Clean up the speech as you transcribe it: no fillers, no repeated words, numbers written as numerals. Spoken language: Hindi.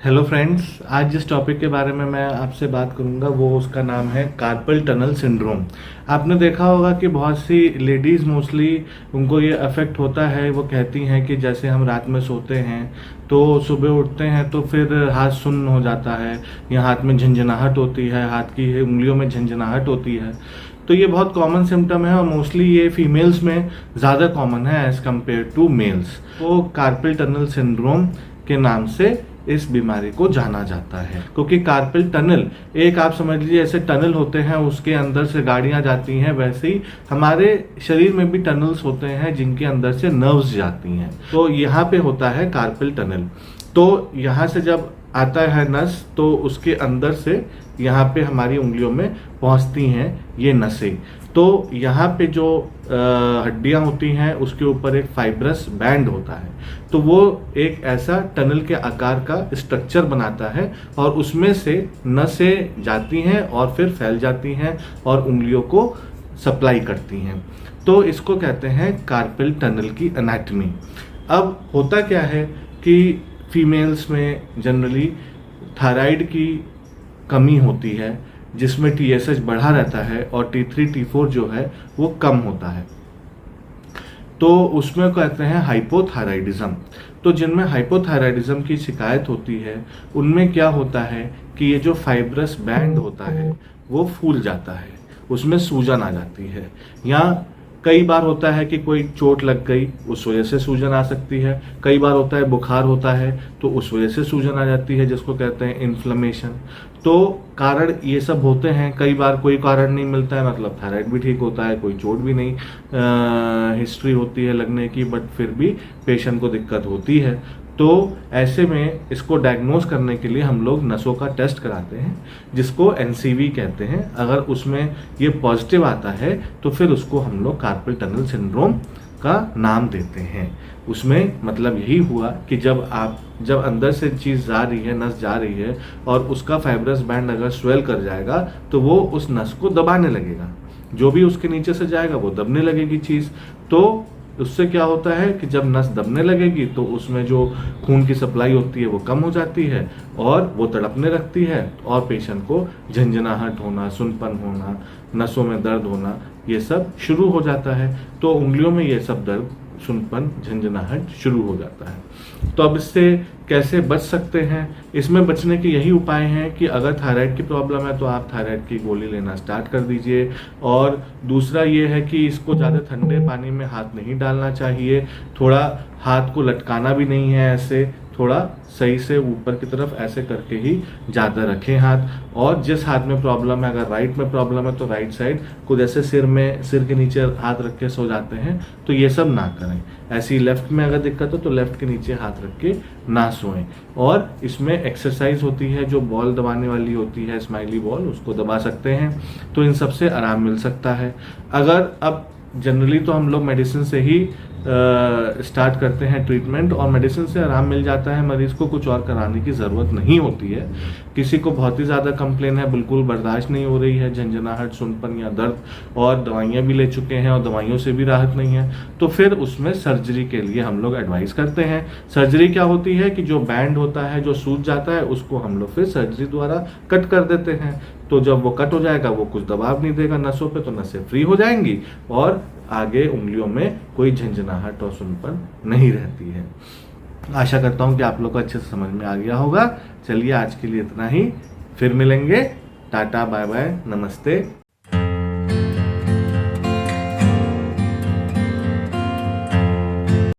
हेलो फ्रेंड्स, आज जिस टॉपिक के बारे में मैं आपसे बात करूंगा वो उसका नाम है कार्पल टनल सिंड्रोम। आपने देखा होगा कि बहुत सी लेडीज़ मोस्टली उनको ये अफेक्ट होता है। वो कहती हैं कि जैसे हम रात में सोते हैं तो सुबह उठते हैं तो फिर हाथ सुन्न हो जाता है या हाथ में झंझनाहट होती है, हाथ की उंगलियों में झंझनाहट होती है। तो ये बहुत कॉमन सिम्टम है और मोस्टली ये फीमेल्स में ज़्यादा कॉमन है एज़ कम्पेयर टू मेल्स। तो कार्पल टनल सिंड्रोम के नाम से इस बीमारी को जाना जाता है, क्योंकि कार्पल टनल एक आप समझ लीजिए ऐसे टनल होते हैं, उसके अंदर से गाड़ियां जाती हैं। वैसे ही हमारे शरीर में भी टनल्स होते हैं जिनके अंदर से नर्व्स जाती हैं। तो यहाँ पे होता है कार्पल टनल। तो यहाँ से जब आता है नस तो उसके अंदर से यहाँ पे हमारी उंगलियों में पहुँचती हैं ये नसें। तो यहाँ पे जो हड्डियाँ होती हैं उसके ऊपर एक फाइब्रस बैंड होता है। तो वो एक ऐसा टनल के आकार का स्ट्रक्चर बनाता है और उसमें से नसें जाती हैं और फिर फैल जाती हैं और उंगलियों को सप्लाई करती हैं। तो इसको कहते हैं कार्पल टनल की एनाटमी। अब होता क्या है कि फीमेल्स में जनरली थायराइड की कमी होती है जिसमें TSH बढ़ा रहता है और T3 T4 जो है वो कम होता है। तो उसमें कहते हैं हाइपोथायराइडिज्म। तो जिनमें हाइपोथायराइडिज्म की शिकायत होती है उनमें क्या होता है कि ये जो फाइब्रस बैंड होता है वो फूल जाता है, उसमें सूजन आ जाती है। या कई बार होता है कि कोई चोट लग गई उस वजह से सूजन आ सकती है। कई बार होता है बुखार होता है तो उस वजह से सूजन आ जाती है, जिसको कहते हैं इन्फ्लेमेशन। तो कारण ये सब होते हैं। कई बार कोई कारण नहीं मिलता है, मतलब थायराइड भी ठीक होता है, कोई चोट भी नहीं हिस्ट्री होती है लगने की, बट फिर भी पेशेंट को दिक्कत होती है। तो ऐसे में इसको डायग्नोज करने के लिए हम लोग नसों का टेस्ट कराते हैं जिसको NCV कहते हैं। अगर उसमें ये पॉजिटिव आता है तो फिर उसको हम लोग कार्पल टनल सिंड्रोम का नाम देते हैं। उसमें मतलब यही हुआ कि जब अंदर से चीज़ जा रही है, नस जा रही है और उसका फाइब्रस बैंड अगर स्वेल कर जाएगा तो वो उस नस को दबाने लगेगा। जो भी उसके नीचे से जाएगा वो दबने लगेगी चीज़। तो उससे क्या होता है कि जब नस दबने लगेगी तो उसमें जो खून की सप्लाई होती है वो कम हो जाती है और वो तड़पने लगती है और पेशेंट को झंझनाहट होना, सुनपन होना, नसों में दर्द होना, ये सब शुरू हो जाता है। तो उंगलियों में ये सब दर्द, सुनपन, झंझनाहट शुरू हो जाता है। तो अब इससे कैसे बच सकते हैं? इसमें बचने के यही उपाय हैं कि अगर थायराइड की प्रॉब्लम है तो आप थायराइड की गोली लेना स्टार्ट कर दीजिए। और दूसरा ये है कि इसको ज़्यादा ठंडे पानी में हाथ नहीं डालना चाहिए। थोड़ा हाथ को लटकाना भी नहीं है, ऐसे थोड़ा सही से ऊपर की तरफ ऐसे करके ही ज़्यादा रखें हाथ। और जिस हाथ में प्रॉब्लम है, अगर राइट में प्रॉब्लम है तो राइट साइड को जैसे सिर के नीचे हाथ रख के सो जाते हैं तो ये सब ना करें। ऐसी लेफ्ट में अगर दिक्कत हो तो लेफ्ट के नीचे हाथ रख के ना सोएं। और इसमें एक्सरसाइज होती है, जो बॉल दबाने वाली होती है, स्माइली बॉल, उसको दबा सकते हैं तो इन सबसे आराम मिल सकता है। अगर अब जनरली तो हम लोग मेडिसिन से ही स्टार्ट करते हैं ट्रीटमेंट, और मेडिसिन से आराम मिल जाता है, मरीज को कुछ और कराने की ज़रूरत नहीं होती है। किसी को बहुत ही ज़्यादा कंप्लेन है, बिल्कुल बर्दाश्त नहीं हो रही है झंझनाहट, सुनपन या दर्द, और दवाइयाँ भी ले चुके हैं और दवाइयों से भी राहत नहीं है, तो फिर उसमें सर्जरी के लिए हम लोग एडवाइस करते हैं। सर्जरी क्या होती है कि जो बैंड होता है, जो सूज जाता है, उसको हम लोग फिर सर्जरी द्वारा कट कर देते हैं। तो जब वो कट हो जाएगा वो कुछ दबाव नहीं देगा नसों पे, तो नसें फ्री हो जाएंगी और आगे उंगलियों में कोई झंझनाहट और सुनपन नहीं रहती है। आशा करता हूँ कि आप लोग को अच्छे से समझ में आ गया होगा। चलिए आज के लिए इतना ही, फिर मिलेंगे। टाटा, बाय बाय, नमस्ते।